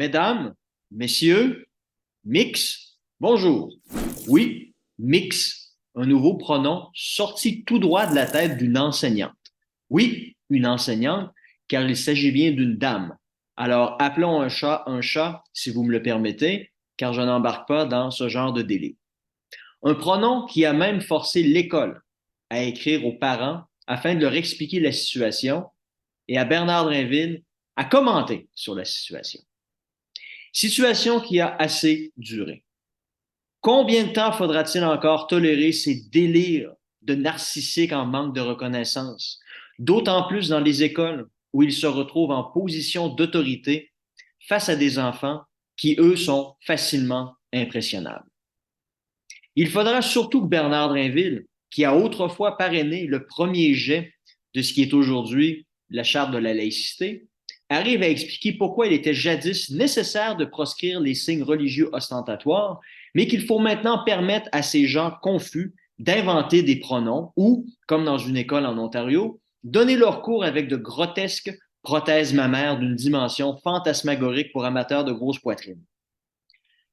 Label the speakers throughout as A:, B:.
A: mesdames, messieurs, mix, bonjour. Oui, mix, un nouveau pronom sorti tout droit de la tête d'une enseignante. Oui, une enseignante, car il s'agit bien d'une dame. Alors, appelons un chat, si vous me le permettez, car je n'embarque pas dans ce genre de délai. Un pronom qui a même forcé l'école à écrire aux parents afin de leur expliquer la situation et à Bernard Drinville à commenter sur la situation. Situation qui a assez duré. Combien de temps faudra-t-il encore tolérer ces délires de narcissiques en manque de reconnaissance, d'autant plus dans les écoles où ils se retrouvent en position d'autorité face à des enfants qui, eux, sont facilement impressionnables. Il faudra surtout que Bernard Drinville, qui a autrefois parrainé le premier jet de ce qui est aujourd'hui la charte de la laïcité, arrive à expliquer pourquoi il était jadis nécessaire de proscrire les signes religieux ostentatoires, mais qu'il faut maintenant permettre à ces gens confus d'inventer des pronoms ou, comme dans une école en Ontario, donner leur cours avec de grotesques prothèses mammaires d'une dimension fantasmagorique pour amateurs de grosses poitrines.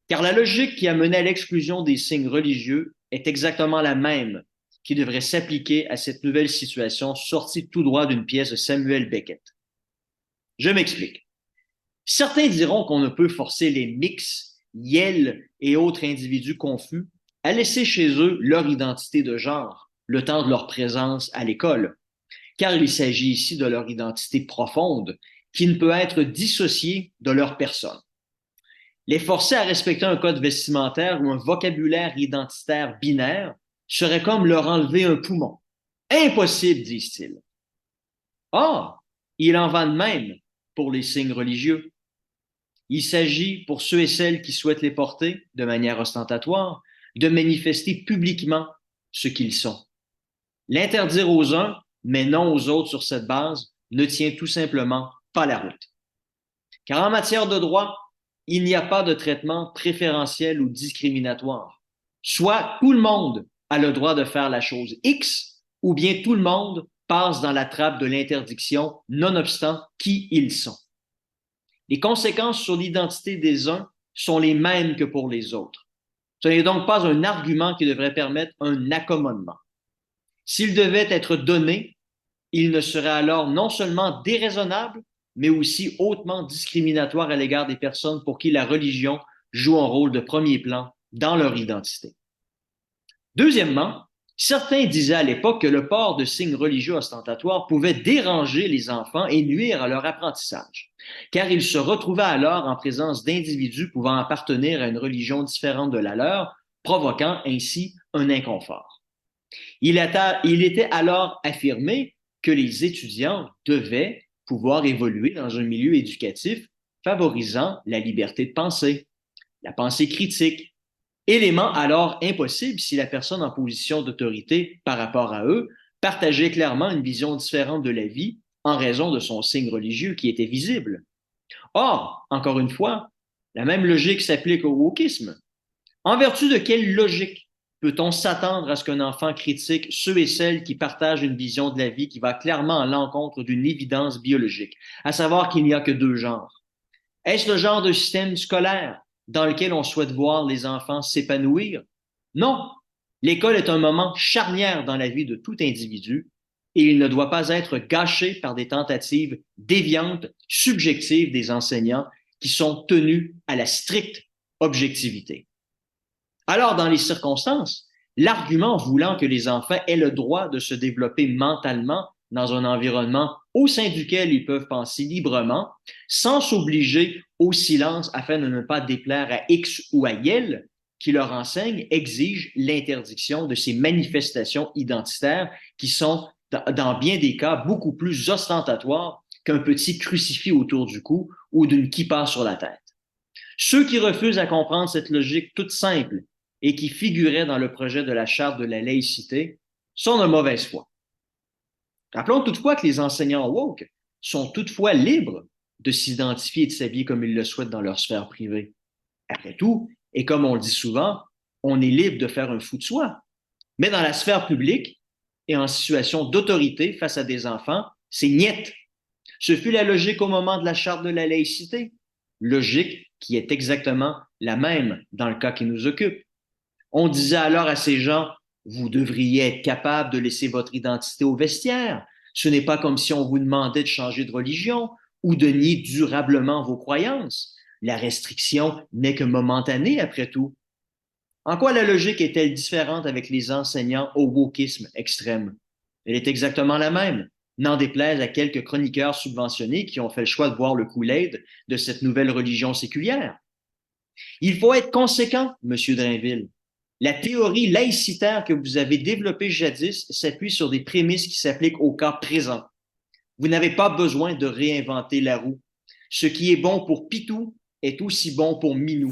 A: Car la logique qui a mené à l'exclusion des signes religieux est exactement la même qui devrait s'appliquer à cette nouvelle situation sortie tout droit d'une pièce de Samuel Beckett. Je m'explique. Certains diront qu'on ne peut forcer les mix, yel et autres individus confus à laisser chez eux leur identité de genre, le temps de leur présence à l'école, car il s'agit ici de leur identité profonde qui ne peut être dissociée de leur personne. Les forcer à respecter un code vestimentaire ou un vocabulaire identitaire binaire serait comme leur enlever un poumon. Impossible, disent-ils. Or, il en va de même pour les signes religieux. Il s'agit, pour ceux et celles qui souhaitent les porter de manière ostentatoire, de manifester publiquement ce qu'ils sont. L'interdire aux uns, mais non aux autres sur cette base, ne tient tout simplement pas la route. Car en matière de droit, il n'y a pas de traitement préférentiel ou discriminatoire. Soit tout le monde a le droit de faire la chose X, ou bien tout le monde passe dans la trappe de l'interdiction, nonobstant qui ils sont. Les conséquences sur l'identité des uns sont les mêmes que pour les autres. Ce n'est donc pas un argument qui devrait permettre un accommodement. S'il devait être donné, il ne serait alors non seulement déraisonnable, mais aussi hautement discriminatoire à l'égard des personnes pour qui la religion joue un rôle de premier plan dans leur identité. Deuxièmement, certains disaient à l'époque que le port de signes religieux ostentatoires pouvait déranger les enfants et nuire à leur apprentissage, car ils se retrouvaient alors en présence d'individus pouvant appartenir à une religion différente de la leur, provoquant ainsi un inconfort. Il était alors affirmé que les étudiants devaient pouvoir évoluer dans un milieu éducatif favorisant la liberté de penser, la pensée critique, élément alors impossible si la personne en position d'autorité par rapport à eux partageait clairement une vision différente de la vie en raison de son signe religieux qui était visible. Or, encore une fois, la même logique s'applique au wokisme. En vertu de quelle logique peut-on s'attendre à ce qu'un enfant critique ceux et celles qui partagent une vision de la vie qui va clairement à l'encontre d'une évidence biologique, à savoir qu'il n'y a que deux genres? Est-ce le genre de système scolaire dans lequel on souhaite voir les enfants s'épanouir? Non. L'école est un moment charnière dans la vie de tout individu et il ne doit pas être gâché par des tentatives déviantes, subjectives des enseignants qui sont tenus à la stricte objectivité. Alors, dans les circonstances, l'argument voulant que les enfants aient le droit de se développer mentalement dans un environnement au sein duquel ils peuvent penser librement, sans s'obliger au silence afin de ne pas déplaire à X ou à Y, qui leur enseigne, exige l'interdiction de ces manifestations identitaires qui sont, dans bien des cas, beaucoup plus ostentatoires qu'un petit crucifix autour du cou ou d'une kippa sur la tête. Ceux qui refusent à comprendre cette logique toute simple et qui figurait dans le projet de la charte de la laïcité sont de mauvaise foi. Rappelons toutefois que les enseignants woke sont toutefois libres de s'identifier et de s'habiller comme ils le souhaitent dans leur sphère privée. Après tout, et comme on le dit souvent, on est libre de faire un fou de soi. Mais dans la sphère publique et en situation d'autorité face à des enfants, c'est niet. Ce fut la logique au moment de la charte de la laïcité. logique qui est exactement la même dans le cas qui nous occupe. On disait alors à ces gens, vous devriez être capable de laisser votre identité au vestiaire. Ce n'est pas comme si on vous demandait de changer de religion ou de nier durablement vos croyances. La restriction n'est que momentanée après tout. En quoi la logique est-elle différente avec les enseignants au wokisme extrême? Elle est exactement la même, n'en déplaise à quelques chroniqueurs subventionnés qui ont fait le choix de boire le Kool-Aid de cette nouvelle religion séculière. Il faut être conséquent, Monsieur Drainville. La théorie laïcitaire que vous avez développée jadis s'appuie sur des prémices qui s'appliquent au cas présent. Vous n'avez pas besoin de réinventer la roue. Ce qui est bon pour Pitou est aussi bon pour Minou.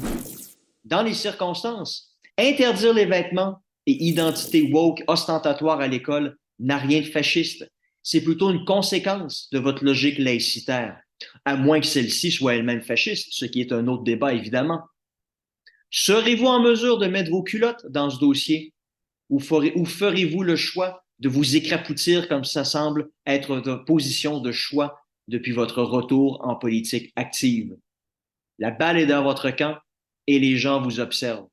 A: Dans les circonstances, interdire les vêtements et identité woke ostentatoire à l'école n'a rien de fasciste. C'est plutôt une conséquence de votre logique laïcitaire, à moins que celle-ci soit elle-même fasciste, ce qui est un autre débat évidemment. Serez-vous en mesure de mettre vos culottes dans ce dossier ou ferez-vous le choix de vous écrapoutir comme ça semble être votre position de choix depuis votre retour en politique active? La balle est dans votre camp et les gens vous observent.